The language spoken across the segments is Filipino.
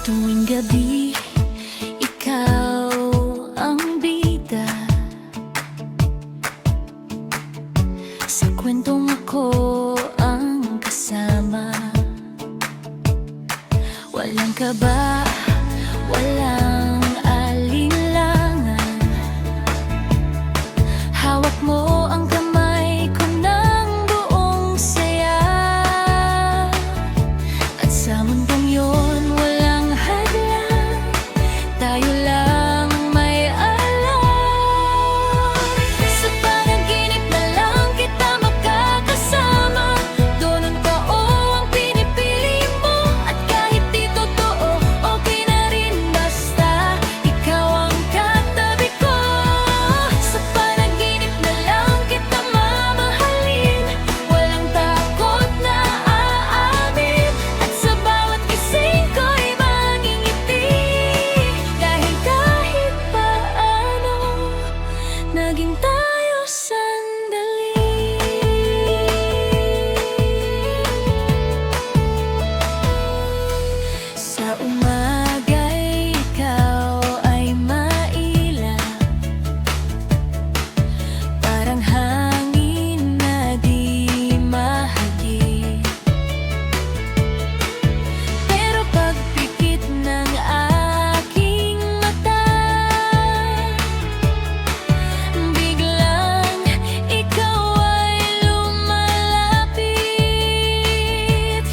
Tuwing gabi, ikaw ang bida. Sa kwentong ako ang kasama. Walang kaba, walang alinlangan. Hawak mo ang kamay ko ng buong saya. At sa mundong yon, walang hadlang, tayo lang may alam. Sa panaginip na lang kita makakasama. Doon ka o ang pinipili mo. At kahit di totoo, okay na rin basta ikaw ang katabi ko. Sa panaginip na lang kita mamahalin. Walang takot na aamin. At sa bawat gising ko'y mangingiti. Dahil kahit paano, naging tayo sandali. Sa umaga'y ikaw ay mailap, parang hangin na di mahagip. Pero pagpikit ng aking mata, biglang ikaw ay lumalapit.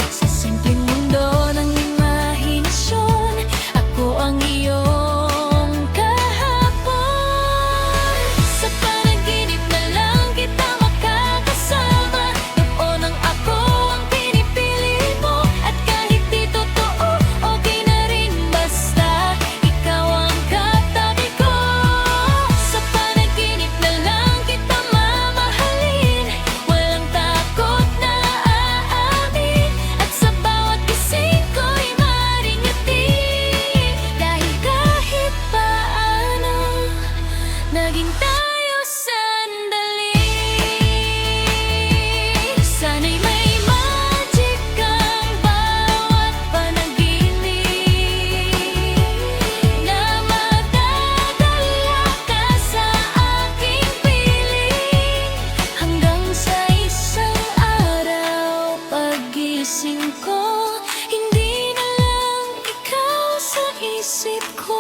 Sa simpleng mundo ng imahinasyon, ako ang iyong kahapon. Sa panaginip na lang kita makakasama. Noon ang ako ang pinipili mo. At kahit di totoo, okay na rin basta ikaw ang katabi ko. Sa panaginip na lang kita mamahalin. Walang takot na aamin. At sa bawat gising ko'y maringati. Dahil kahit paano, naging tayo sandali. Sana'y may magic ang bawat panaginip, na madadala ka sa aking piling. Hanggang sa isang araw, paggising ko, hindi na lang ikaw sa isip ko.